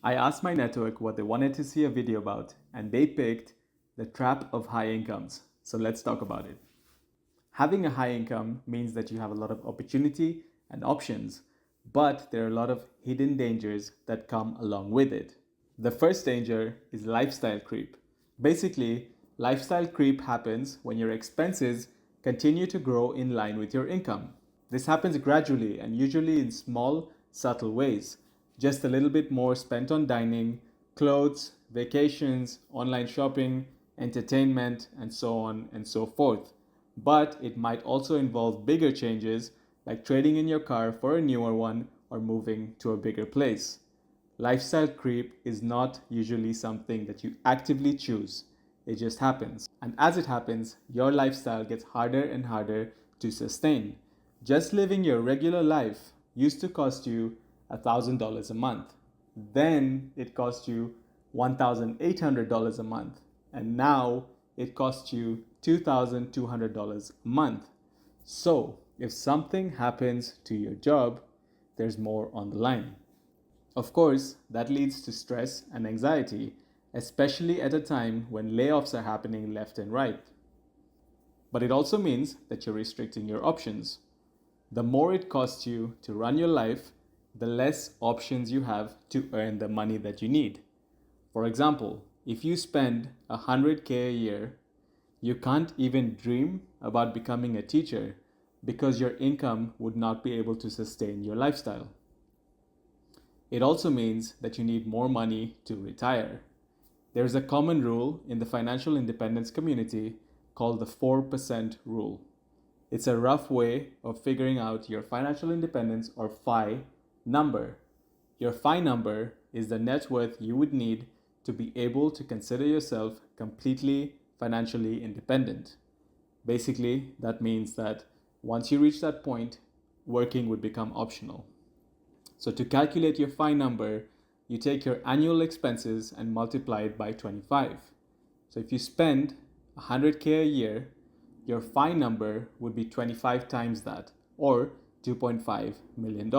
I asked my network what they wanted to see a video about, and they picked the trap of high incomes. So let's talk about it. Having a high income means that you have a lot of opportunity and options, but there are a lot of hidden dangers that come along with it. The first danger is lifestyle creep. Basically, lifestyle creep happens when your expenses continue to grow in line with your income. This happens gradually and usually in small, subtle ways. Just a little bit more spent on dining, clothes, vacations, online shopping, entertainment, and so on and so forth. But it might also involve bigger changes like trading in your car for a newer one or moving to a bigger place. Lifestyle creep is not usually something that you actively choose. It just happens. And as it happens, your lifestyle gets harder and harder to sustain. Just living your regular life used to cost you $1,000 a month. Then it cost you $1,800 a month. And now it costs you $2,200 a month. So if something happens to your job, there's more on the line. Of course, that leads to stress and anxiety, especially at a time when layoffs are happening left and right. But it also means that you're restricting your options. The more it costs you to run your life, the less options you have to earn the money that you need. For example, if you spend 100K a year, you can't even dream about becoming a teacher because your income would not be able to sustain your lifestyle. It also means that you need more money to retire. There is a common rule in the financial independence community called the 4% rule. It's a rough way of figuring out your financial independence or FI number. Your FI number is the net worth you would need to be able to consider yourself completely financially independent. Basically, that means that once you reach that point, working would become optional. So to calculate your FI number, you take your annual expenses and multiply it by 25. So if you spend 100K a year, your FI number would be 25 times that, or $2.5 million.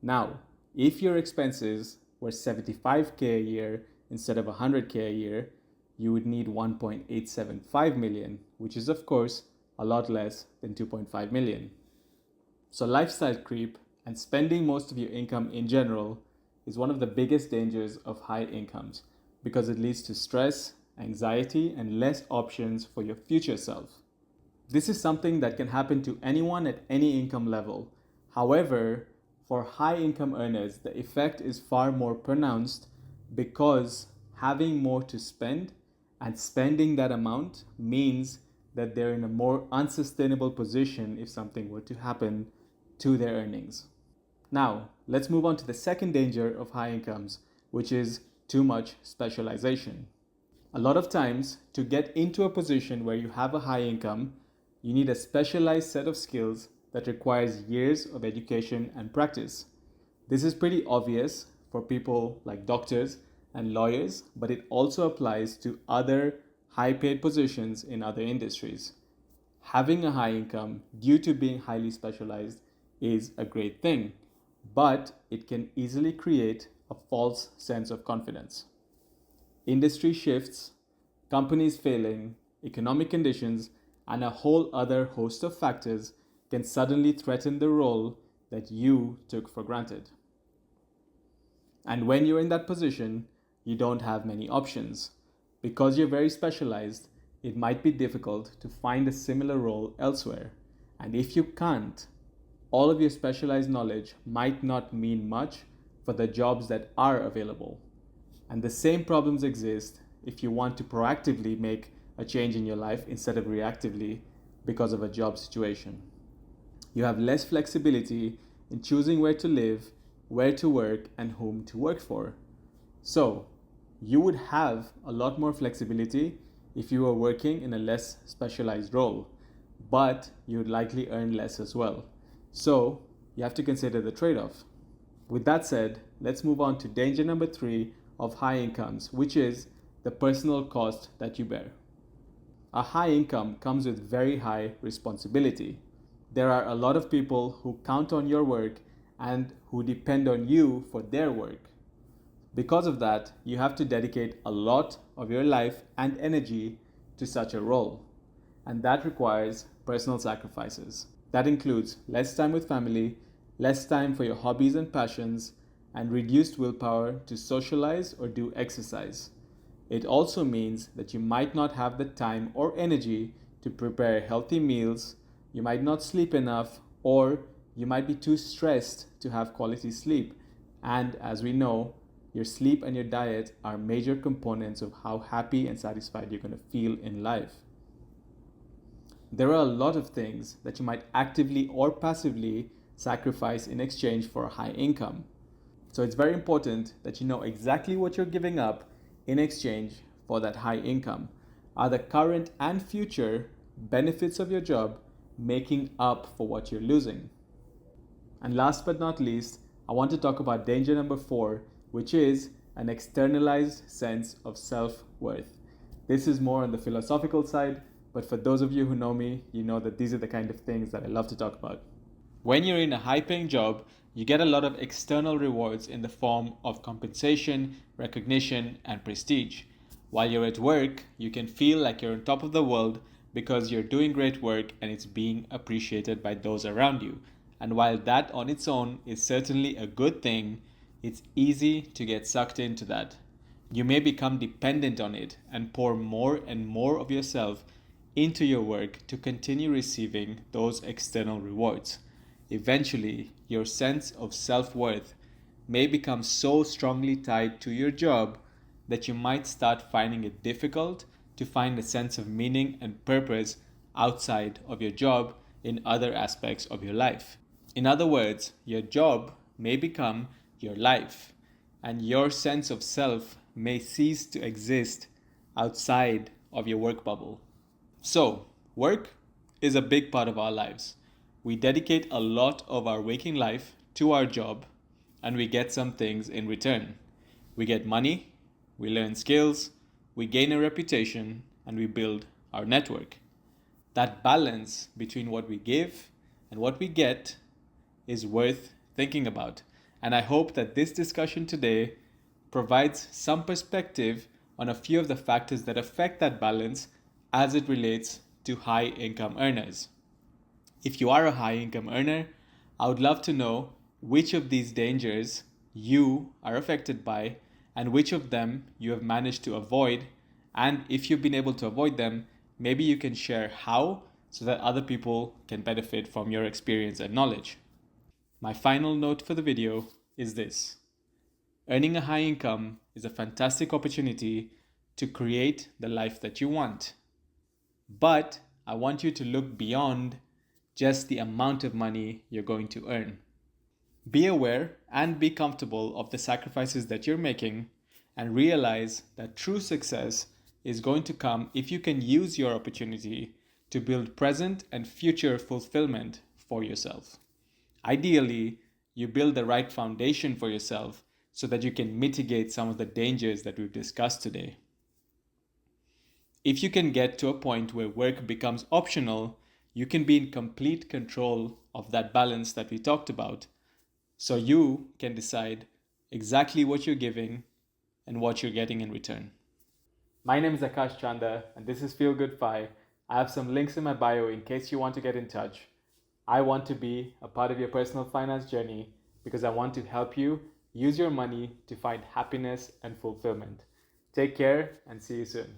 Now, if your expenses were 75K a year instead of 100K a year, you would need 1.875 million, which is of course a lot less than 2.5 million. So lifestyle creep and spending most of your income in general is one of the biggest dangers of high incomes because it leads to stress, anxiety, and less options for your future self. This is something that can happen to anyone at any income level. However, for high income earners, the effect is far more pronounced because having more to spend and spending that amount means that they're in a more unsustainable position if something were to happen to their earnings. Now, let's move on to the second danger of high incomes, which is too much specialization. A lot of times, to get into a position where you have a high income, you need a specialized set of skills that requires years of education and practice. This is pretty obvious for people like doctors and lawyers, but it also applies to other high paid positions in other industries. Having a high income due to being highly specialized is a great thing, but it can easily create a false sense of confidence. Industry shifts, companies failing, economic conditions, and a whole other host of factors can suddenly threaten the role that you took for granted. And when you're in that position, you don't have many options. Because you're very specialized, it might be difficult to find a similar role elsewhere. And if you can't, all of your specialized knowledge might not mean much for the jobs that are available. And the same problems exist if you want to proactively make a change in your life instead of reactively because of a job situation. You have less flexibility in choosing where to live, where to work, and whom to work for. So, you would have a lot more flexibility if you were working in a less specialized role, but you would likely earn less as well. So, you have to consider the trade off. With that said, let's move on to danger number 3 of high incomes, which is the personal cost that you bear. A high income comes with very high responsibility. There are a lot of people who count on your work and who depend on you for their work. Because of that, you have to dedicate a lot of your life and energy to such a role. And that requires personal sacrifices. That includes less time with family, less time for your hobbies and passions, and reduced willpower to socialize or do exercise. It also means that you might not have the time or energy to prepare healthy meals, you might not sleep enough, or you might be too stressed to have quality sleep. And as we know, your sleep and your diet are major components of how happy and satisfied you're going to feel in life. There are a lot of things that you might actively or passively sacrifice in exchange for a high income. So it's very important that you know exactly what you're giving up in exchange for that high income. Are the current and future benefits of your job making up for what you're losing? And last but not least, I want to talk about danger number 4, which is an externalized sense of self-worth. This is more on the philosophical side, but for those of you who know me, you know that these are the kind of things that I love to talk about. When you're in a high-paying job, you get a lot of external rewards in the form of compensation, recognition, and prestige. While you're at work, you can feel like you're on top of the world because you're doing great work and it's being appreciated by those around you. And while that on its own is certainly a good thing, it's easy to get sucked into that. You may become dependent on it and pour more and more of yourself into your work to continue receiving those external rewards. Eventually, your sense of self-worth may become so strongly tied to your job that you might start finding it difficult to find a sense of meaning and purpose outside of your job in other aspects of your life. In other words, your job may become your life, and your sense of self may cease to exist outside of your work bubble. So, work is a big part of our lives. We dedicate a lot of our waking life to our job, and we get some things in return. We get money, we learn skills, we gain a reputation, and we build our network. That balance between what we give and what we get is worth thinking about. And I hope that this discussion today provides some perspective on a few of the factors that affect that balance as it relates to high income earners. If you are a high income earner, I would love to know which of these dangers you are affected by and which of them you have managed to avoid. And if you've been able to avoid them, maybe you can share how so that other people can benefit from your experience and knowledge. My final note for the video is this. Earning a high income is a fantastic opportunity to create the life that you want. But I want you to look beyond just the amount of money you're going to earn. Be aware and be comfortable of the sacrifices that you're making and realize that true success is going to come if you can use your opportunity to build present and future fulfillment for yourself. Ideally, you build the right foundation for yourself so that you can mitigate some of the dangers that we've discussed today. If you can get to a point where work becomes optional, you can be in complete control of that balance that we talked about. So you can decide exactly what you're giving and what you're getting in return. My name is Akash Chanda and this is Feel Good Fi. I have some links in my bio in case you want to get in touch. I want to be a part of your personal finance journey because I want to help you use your money to find happiness and fulfillment. Take care and see you soon.